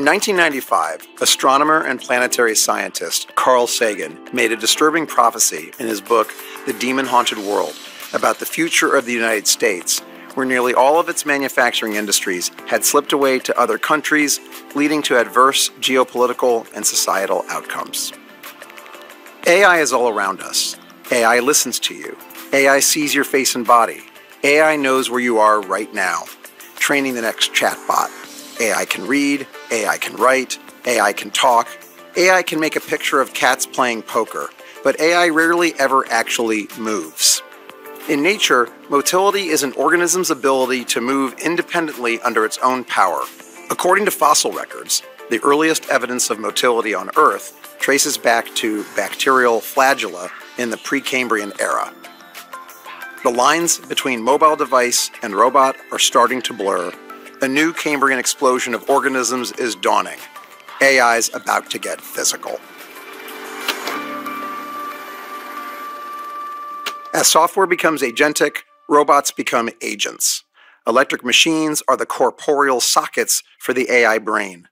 In 1995, astronomer and planetary scientist Carl Sagan made a disturbing prophecy in his book, The Demon-Haunted World, about the future of the United States, where nearly all of its manufacturing industries had slipped away to other countries, leading to adverse geopolitical and societal outcomes. AI is all around us. AI listens to you. AI sees your face and body. AI knows where you are right now, training the next chatbot. AI can read, AI can write, AI can talk, AI can make a picture of cats playing poker, but AI rarely ever actually moves. In nature, motility is an organism's ability to move independently under its own power. According to fossil records, the earliest evidence of motility on Earth traces back to bacterial flagella in the Precambrian era. The lines between mobile device and robot are starting to blur. A new Cambrian explosion of organisms is dawning. AI's about to get physical. As software becomes agentic, robots become agents. Electric machines are the corporeal sockets for the AI brain.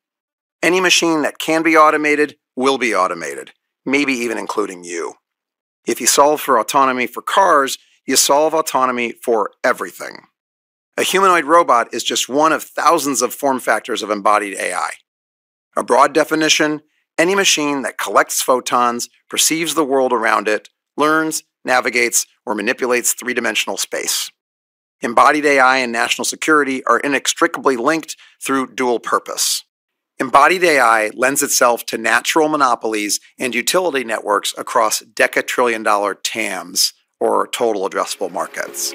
Any machine that can be automated will be automated, maybe even including you. If you solve for autonomy for cars, you solve autonomy for everything. A humanoid robot is just one of thousands of form factors of embodied AI. A broad definition, any machine that collects photons, perceives the world around it, learns, navigates, or manipulates three-dimensional space. Embodied AI and national security are inextricably linked through dual purpose. Embodied AI lends itself to natural monopolies and utility networks across decatrillion-dollar TAMs, or total addressable markets.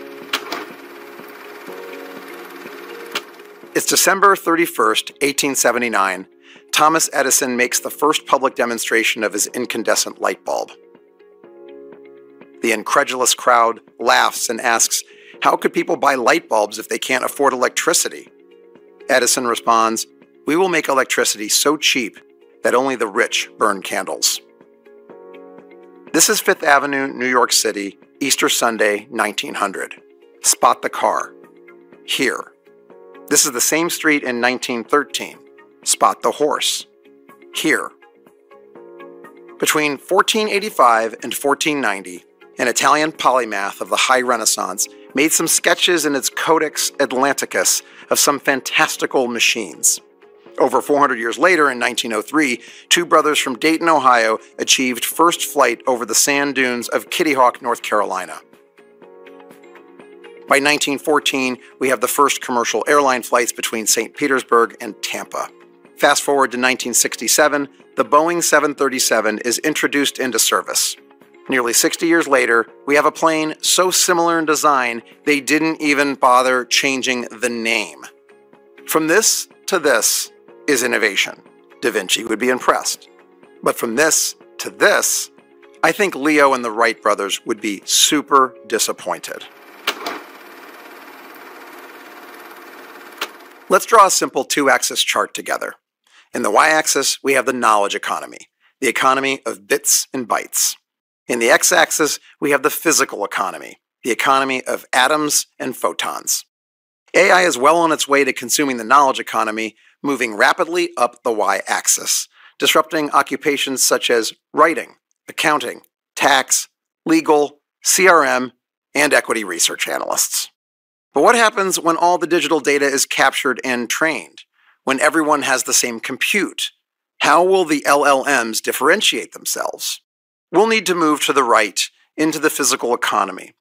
It's December 31st, 1879. Thomas Edison makes the first public demonstration of his incandescent light bulb. The incredulous crowd laughs and asks, "How could people buy light bulbs if they can't afford electricity?" Edison responds, "We will make electricity so cheap that only the rich burn candles." This is Fifth Avenue, New York City, Easter Sunday, 1900. Spot the car. Here. This is the same street in 1913. Spot the horse. Here. Between 1485 and 1490, an Italian polymath of the High Renaissance made some sketches in its Codex Atlanticus of some fantastical machines. Over 400 years later, in 1903, two brothers from Dayton, Ohio, achieved first flight over the sand dunes of Kitty Hawk, North Carolina. By 1914, we have the first commercial airline flights between St. Petersburg and Tampa. Fast forward to 1967, the Boeing 737 is introduced into service. Nearly 60 years later, we have a plane so similar in design, they didn't even bother changing the name. From this to this is innovation. Da Vinci would be impressed. But from this to this, I think Leo and the Wright brothers would be super disappointed. Let's draw a simple two-axis chart together. In the y-axis, we have the knowledge economy, the economy of bits and bytes. In the x-axis, we have the physical economy, the economy of atoms and photons. AI is well on its way to consuming the knowledge economy, moving rapidly up the y-axis, disrupting occupations such as writing, accounting, tax, legal, CRM, and equity research analysts. But what happens when all the digital data is captured and trained? When everyone has the same compute? How will the LLMs differentiate themselves? We'll need to move to the right, into the physical economy.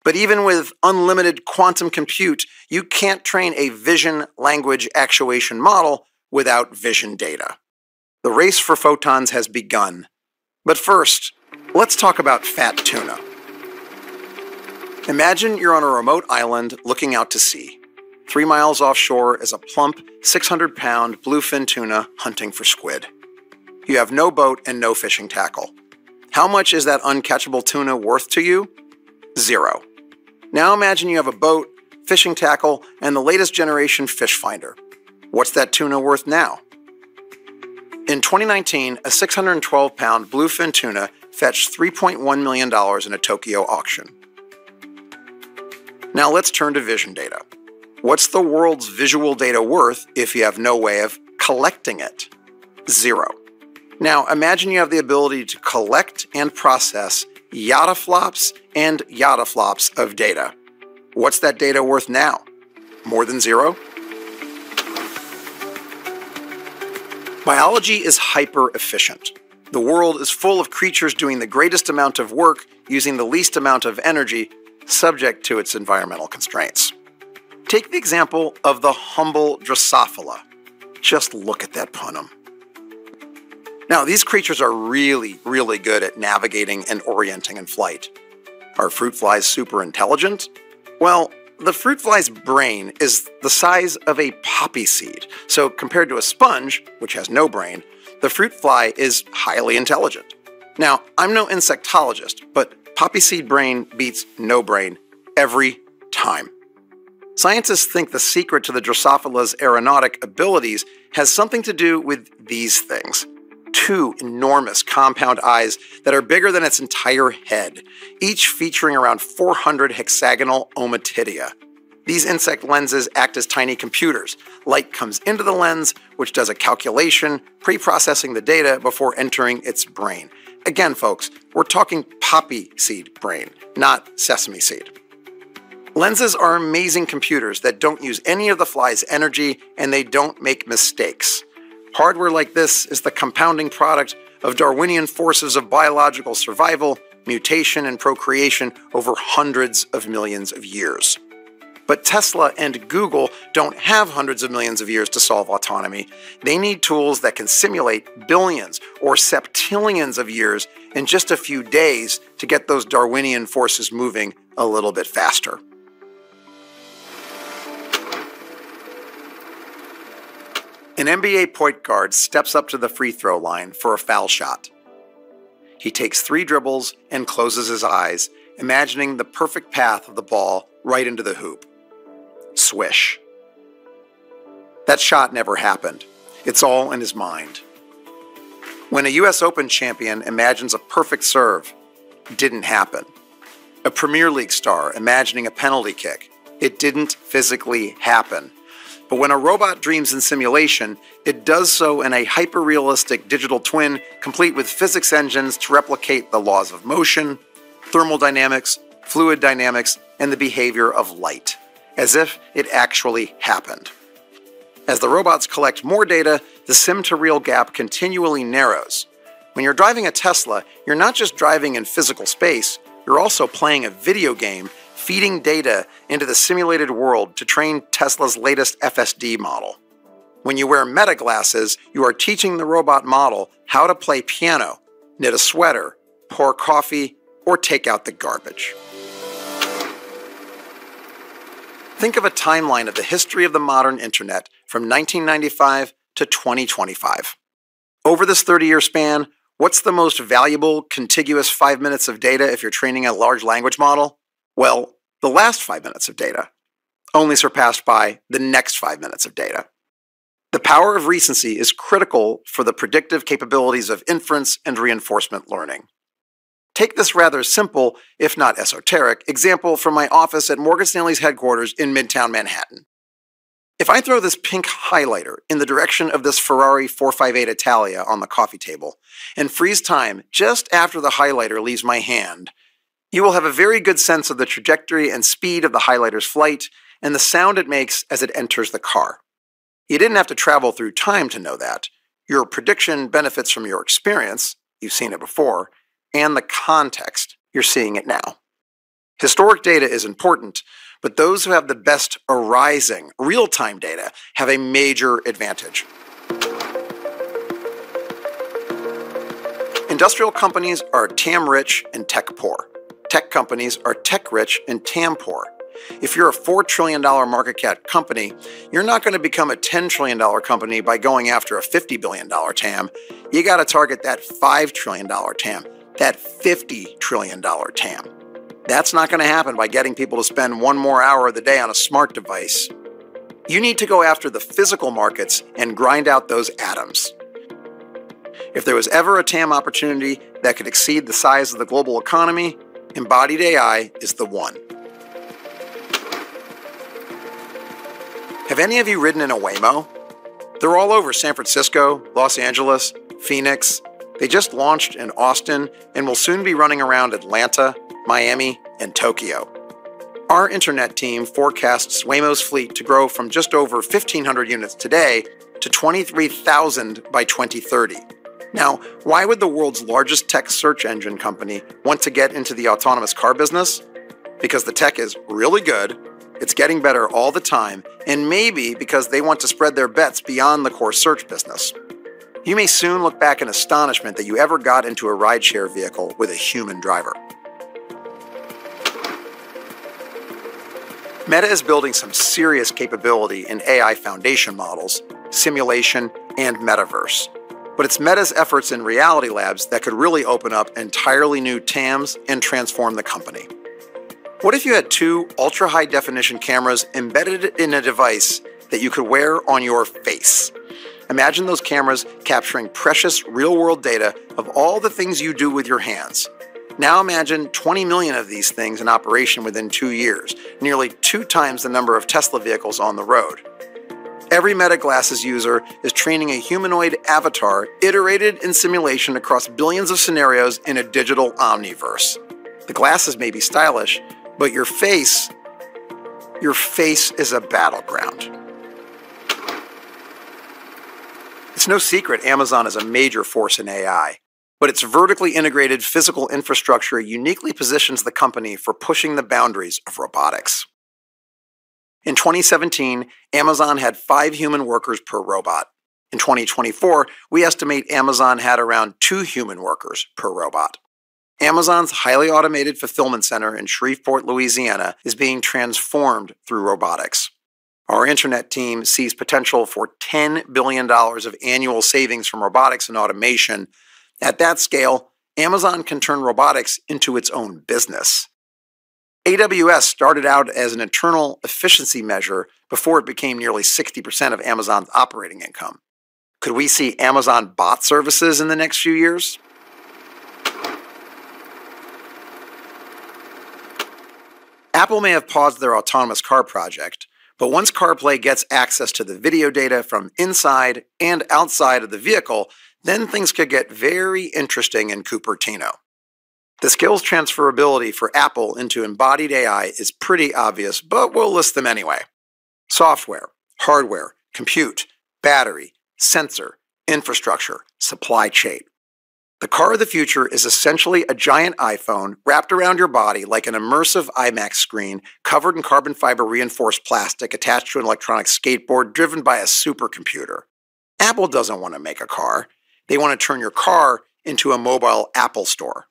But even with unlimited quantum compute, you can't train a vision language actuation model without vision data. The race for photons has begun. But first, let's talk about fat tuna. Imagine you're on a remote island looking out to sea. 3 miles offshore is a plump, 600-pound bluefin tuna hunting for squid. You have no boat and no fishing tackle. How much is that uncatchable tuna worth to you? 0. Now imagine you have a boat, fishing tackle, and the latest generation fish finder. What's that tuna worth now? In 2019, a 612-pound bluefin tuna fetched $3.1 million in a Tokyo auction. Now let's turn to vision data. What's the world's visual data worth if you have no way of collecting it? 0. Now imagine you have the ability to collect and process yottaflops and yottaflops of data. What's that data worth now? More than 0? Biology is hyper-efficient. The world is full of creatures doing the greatest amount of work using the least amount of energy, subject to its environmental constraints. Take the example of the humble Drosophila. Just look at that punum. Now, these creatures are really good at navigating and orienting in flight. Are fruit flies super intelligent? Well, the fruit fly's brain is the size of a poppy seed, so compared to a sponge, which has no brain, the fruit fly is highly intelligent. Now, I'm no insectologist, but poppy seed brain beats no brain every time. Scientists think the secret to the Drosophila's aeronautic abilities has something to do with these things. 2 enormous compound eyes that are bigger than its entire head, each featuring around 400 hexagonal ommatidia. These insect lenses act as tiny computers. Light comes into the lens, which does a calculation, pre-processing the data before entering its brain. Again, folks, we're talking poppy seed brain, not sesame seed. Lenses are amazing computers that don't use any of the fly's energy, and they don't make mistakes. Hardware like this is the compounding product of Darwinian forces of biological survival, mutation, and procreation over hundreds of millions of years. But Tesla and Google don't have hundreds of millions of years to solve autonomy. They need tools that can simulate billions or septillions of years in just a few days to get those Darwinian forces moving a little bit faster. An NBA point guard steps up to the free throw line for a foul shot. He takes 3 dribbles and closes his eyes, imagining the perfect path of the ball right into the hoop. Swish. That shot never happened. It's all in his mind. When a US Open champion imagines a perfect serve, it didn't happen. A Premier League star imagining a penalty kick, it didn't physically happen. But when a robot dreams in simulation, it does so in a hyper-realistic digital twin complete with physics engines to replicate the laws of motion, thermodynamics, fluid dynamics, and the behavior of light, as if it actually happened. As the robots collect more data, the sim-to-real gap continually narrows. When you're driving a Tesla, you're not just driving in physical space, you're also playing a video game, feeding data into the simulated world to train Tesla's latest FSD model. When you wear Meta glasses, you are teaching the robot model how to play piano, knit a sweater, pour coffee, or take out the garbage. Think of a timeline of the history of the modern internet from 1995 to 2025. Over this 30-year span, what's the most valuable contiguous 5 minutes of data if you're training a large language model? Well, the last 5 minutes of data, only surpassed by the next 5 minutes of data. The power of recency is critical for the predictive capabilities of inference and reinforcement learning. Take this rather simple, if not esoteric, example from my office at Morgan Stanley's headquarters in Midtown Manhattan. If I throw this pink highlighter in the direction of this Ferrari 458 Italia on the coffee table and freeze time just after the highlighter leaves my hand, you will have a very good sense of the trajectory and speed of the highlighter's flight and the sound it makes as it enters the car. You didn't have to travel through time to know that. Your prediction benefits from your experience, you've seen it before, and the context, you're seeing it now. Historic data is important, but those who have the best arising, real-time data have a major advantage. Industrial companies are TAM-rich and tech-poor. Tech companies are tech-rich and TAM-poor. If you're a $4 trillion market cap company, you're not going to become a $10 trillion company by going after a $50 billion TAM. You got to target that $5 trillion TAM, that $50 trillion TAM. That's not going to happen by getting people to spend 1 more hour of the day on a smart device. You need to go after the physical markets and grind out those atoms. If there was ever a TAM opportunity that could exceed the size of the global economy, embodied AI is the one. Have any of you ridden in a Waymo? They're all over San Francisco, Los Angeles, Phoenix. They just launched in Austin and will soon be running around Atlanta, Miami, and Tokyo. Our internet team forecasts Waymo's fleet to grow from just over 1,500 units today to 23,000 by 2030. Now, why would the world's largest tech search engine company want to get into the autonomous car business? Because the tech is really good, it's getting better all the time, and maybe because they want to spread their bets beyond the core search business. You may soon look back in astonishment that you ever got into a rideshare vehicle with a human driver. Meta is building some serious capability in AI foundation models, simulation, and metaverse. But it's Meta's efforts in reality labs that could really open up entirely new TAMs and transform the company. What if you had two ultra-high-definition cameras embedded in a device that you could wear on your face? Imagine those cameras capturing precious real-world data of all the things you do with your hands. Now imagine 20 million of these things in operation within 2 years, nearly 2 times the number of Tesla vehicles on the road. Every Meta Glasses user is training a humanoid avatar iterated in simulation across billions of scenarios in a digital omniverse. The glasses may be stylish, but your face is a battleground. It's no secret Amazon is a major force in AI. But its vertically integrated physical infrastructure uniquely positions the company for pushing the boundaries of robotics. In 2017, Amazon had 5 human workers per robot. In 2024, we estimate Amazon had around 2 human workers per robot. Amazon's highly automated fulfillment center in Shreveport, Louisiana, is being transformed through robotics. Our internet team sees potential for $10 billion of annual savings from robotics and automation. At that scale, Amazon can turn robotics into its own business. AWS started out as an internal efficiency measure before it became nearly 60% of Amazon's operating income. Could we see Amazon bot services in the next few years? Apple may have paused their autonomous car project, but once CarPlay gets access to the video data from inside and outside of the vehicle, then things could get very interesting in Cupertino. The skills transferability for Apple into embodied AI is pretty obvious, but we'll list them anyway. Software, hardware, compute, battery, sensor, infrastructure, supply chain. The car of the future is essentially a giant iPhone wrapped around your body like an immersive IMAX screen covered in carbon fiber reinforced plastic attached to an electronic skateboard driven by a supercomputer. Apple doesn't want to make a car. They want to turn your car into a mobile Apple store.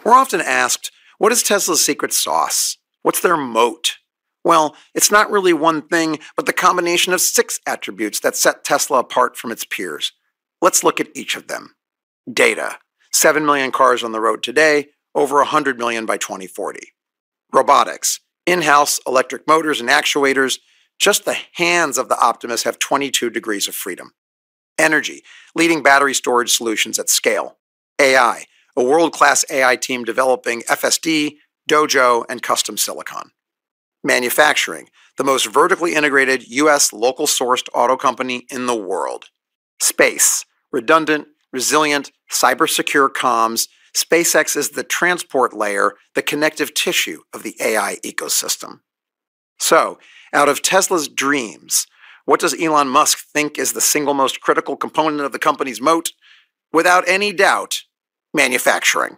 We're often asked, what is Tesla's secret sauce? What's their moat? Well, it's not really one thing, but the combination of 6 attributes that set Tesla apart from its peers. Let's look at each of them. Data. 7 million cars on the road today, over 100 million by 2040. Robotics. In-house electric motors and actuators. Just the hands of the Optimus have 22 degrees of freedom. Energy. Leading battery storage solutions at scale. AI. A world-class AI team developing FSD, Dojo, and custom silicon. Manufacturing, the most vertically integrated U.S. local-sourced auto company in the world. Space, redundant, resilient, cyber-secure comms. SpaceX is the transport layer, the connective tissue of the AI ecosystem. So, out of Tesla's dreams, what does Elon Musk think is the single most critical component of the company's moat? Without any doubt, manufacturing.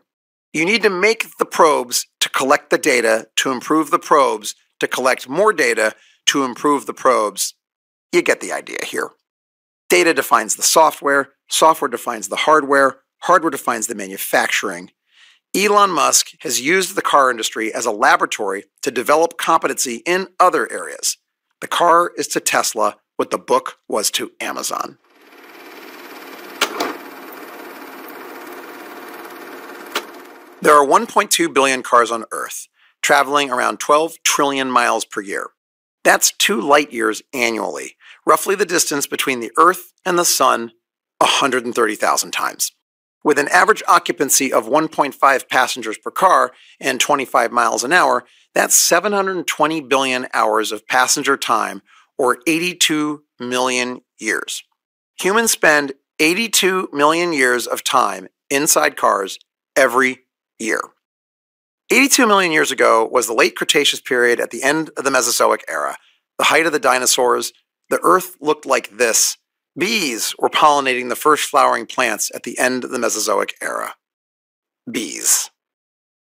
You need to make the probes to collect the data to improve the probes to collect more data to improve the probes. You get the idea here. Data defines the software, software defines the hardware, hardware defines the manufacturing. Elon Musk has used the car industry as a laboratory to develop competency in other areas. The car is to Tesla what the book was to Amazon. There are 1.2 billion cars on Earth, traveling around 12 trillion miles per year. That's 2 light years annually, roughly the distance between the Earth and the Sun 130,000 times. With an average occupancy of 1.5 passengers per car and 25 miles an hour, that's 720 billion hours of passenger time, or 82 million years. Humans spend 82 million years of time inside cars every year. 82 million years ago was the late Cretaceous period at the end of the Mesozoic era, the height of the dinosaurs. The Earth looked like this. Bees were pollinating the first flowering plants at the end of the Mesozoic era. Bees.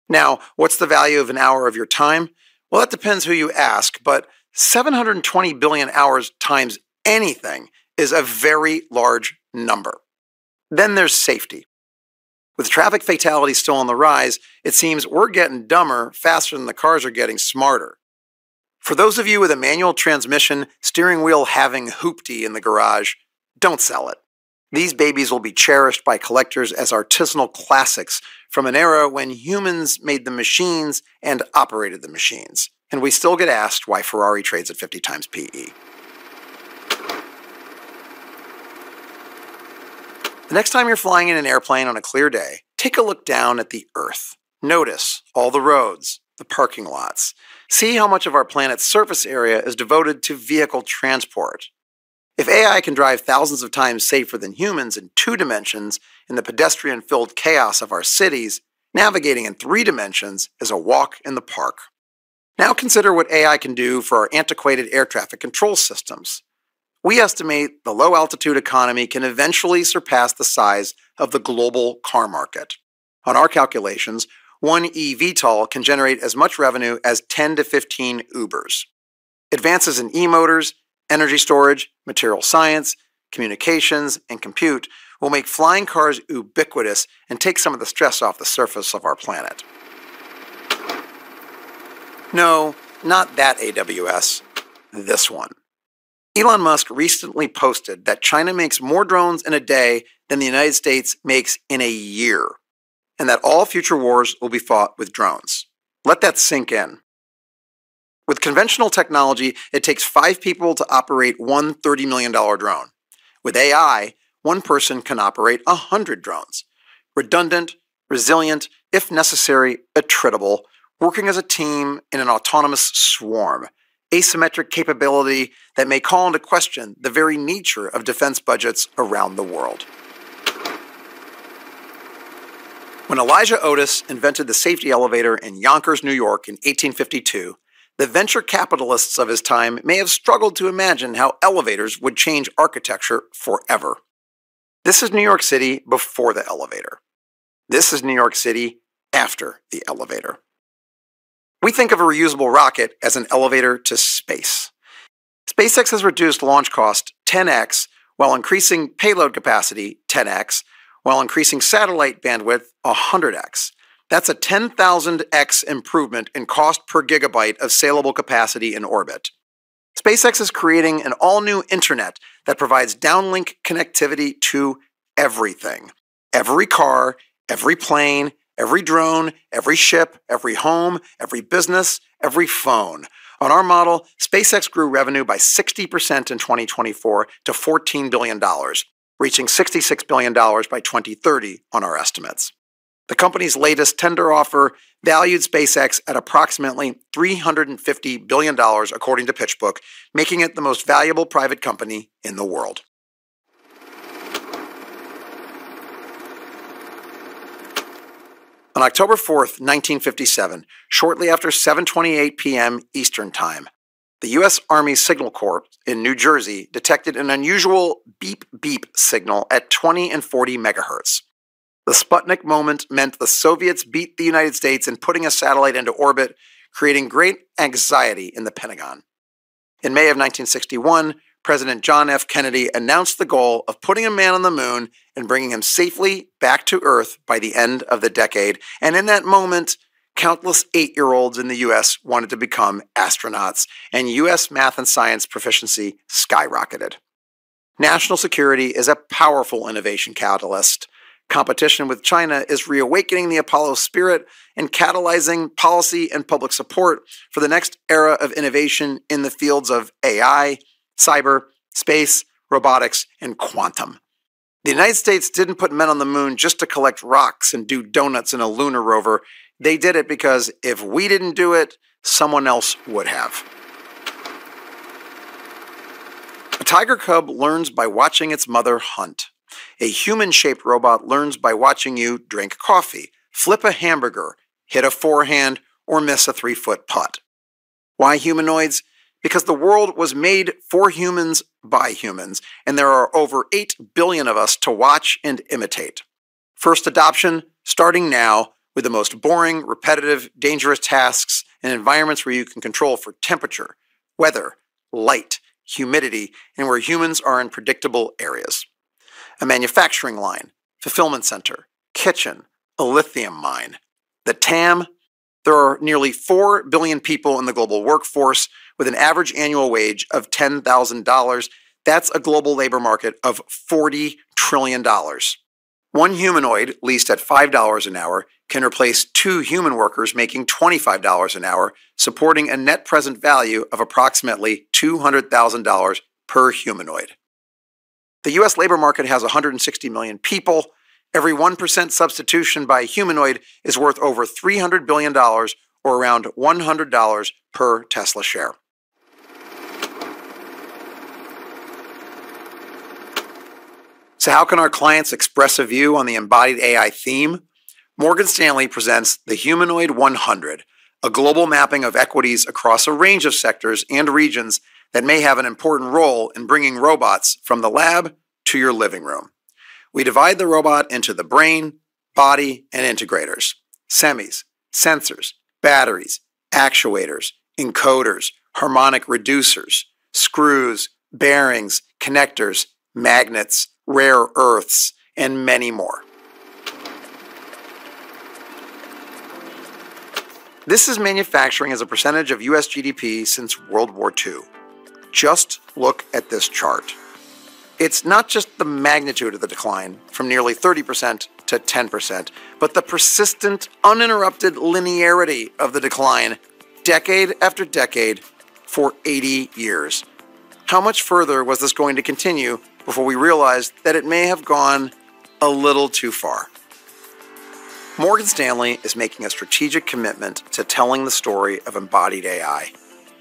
Now, what's the value of an hour of your time? Well, that depends who you ask, but 720 billion hours times anything is a very large number. Then there's safety. With traffic fatalities still on the rise, it seems we're getting dumber faster than the cars are getting smarter. For those of you with a manual transmission, steering wheel having hoopty in the garage, don't sell it. These babies will be cherished by collectors as artisanal classics from an era when humans made the machines and operated the machines. And we still get asked why Ferrari trades at 50 times PE. The next time you're flying in an airplane on a clear day, take a look down at the Earth. Notice all the roads, the parking lots. See how much of our planet's surface area is devoted to vehicle transport. If AI can drive thousands of times safer than humans in 2 dimensions in the pedestrian-filled chaos of our cities, navigating in 3 dimensions is a walk in the park. Now consider what AI can do for our antiquated air traffic control systems. We estimate the low-altitude economy can eventually surpass the size of the global car market. On our calculations, one eVTOL can generate as much revenue as 10 to 15 Ubers. Advances in e-motors, energy storage, material science, communications, and compute will make flying cars ubiquitous and take some of the stress off the surface of our planet. No, not that AWS. This one. Elon Musk recently posted that China makes more drones in a day than the United States makes in a year, and that all future wars will be fought with drones. Let that sink in. With conventional technology, it takes 5 people to operate one $30 million drone. With AI, one person can operate 100 drones. Redundant, resilient, if necessary, attritable, working as a team in an autonomous swarm. Asymmetric capability that may call into question the very nature of defense budgets around the world. When Elijah Otis invented the safety elevator in Yonkers, New York in 1852, the venture capitalists of his time may have struggled to imagine how elevators would change architecture forever. This is New York City before the elevator. This is New York City after the elevator. We think of a reusable rocket as an elevator to space. SpaceX has reduced launch cost 10x while increasing payload capacity 10x, while increasing satellite bandwidth 100x. That's a 10,000x improvement in cost per gigabyte of saleable capacity in orbit. SpaceX is creating an all-new internet that provides downlink connectivity to everything. Every car, every plane, every drone, every ship, every home, every business, every phone. On our model, SpaceX grew revenue by 60% in 2024 to $14 billion, reaching $66 billion by 2030 on our estimates. The company's latest tender offer valued SpaceX at approximately $350 billion, according to PitchBook, making it the most valuable private company in the world. On October 4th, 1957, shortly after 7:28 p.m. Eastern Time, the U.S. Army Signal Corps in New Jersey detected an unusual beep-beep signal at 20 and 40 megahertz. The Sputnik moment meant the Soviets beat the United States in putting a satellite into orbit, creating great anxiety in the Pentagon. In May of 1961, President John F. Kennedy announced the goal of putting a man on the moon and bringing him safely back to Earth by the end of the decade. And in that moment, countless 8-year-olds in the U.S. wanted to become astronauts, and U.S. math and science proficiency skyrocketed. National security is a powerful innovation catalyst. Competition with China is reawakening the Apollo spirit and catalyzing policy and public support for the next era of innovation in the fields of AI, cyber, space, robotics, and quantum. The United States didn't put men on the moon just to collect rocks and do donuts in a lunar rover. They did it because if we didn't do it, someone else would have. A tiger cub learns by watching its mother hunt. A human-shaped robot learns by watching you drink coffee, flip a hamburger, hit a forehand, or miss a 3-foot putt. Why humanoids? Because the world was made for humans by humans, and there are over 8 billion of us to watch and imitate. First adoption, starting now, with the most boring, repetitive, dangerous tasks and environments where you can control for temperature, weather, light, humidity, and where humans are in predictable areas. A manufacturing line, fulfillment center, kitchen, a lithium mine. The TAM? There are nearly 4 billion people in the global workforce with an average annual wage of $10,000. That's a global labor market of $40 trillion. One humanoid, leased at $5 an hour, can replace 2 human workers making $25 an hour, supporting a net present value of approximately $200,000 per humanoid. The U.S. labor market has 160 million people. Every 1% substitution by a humanoid is worth over $300 billion, or around $100 per Tesla share. So how can our clients express a view on the embodied AI theme? Morgan Stanley presents the Humanoid 100, a global mapping of equities across a range of sectors and regions that may have an important role in bringing robots from the lab to your living room. We divide the robot into the brain, body, and integrators, semis, sensors, batteries, actuators, encoders, harmonic reducers, screws, bearings, connectors, magnets, rare earths, and many more. This is manufacturing as a percentage of U.S. GDP since World War II. Just look at this chart. It's not just the magnitude of the decline, from nearly 30% to 10%, but the persistent, uninterrupted linearity of the decline, decade after decade, for 80 years. How much further was this going to continue before we realized that it may have gone a little too far? Morgan Stanley is making a strategic commitment to telling the story of embodied AI,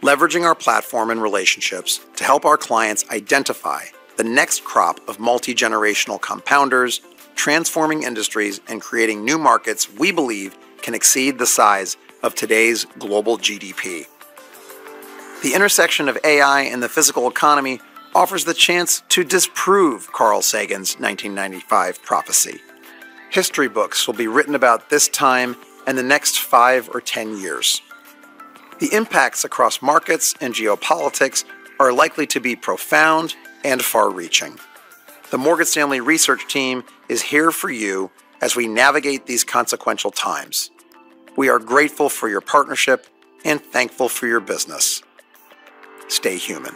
leveraging our platform and relationships to help our clients identify the next crop of multi-generational compounders, transforming industries and creating new markets we believe can exceed the size of today's global GDP. The intersection of AI and the physical economy offers the chance to disprove Carl Sagan's 1995 prophecy. History books will be written about this time and the next 5 or 10 years. The impacts across markets and geopolitics are likely to be profound and far-reaching. The Morgan Stanley research team is here for you as we navigate these consequential times. We are grateful for your partnership and thankful for your business. Stay human.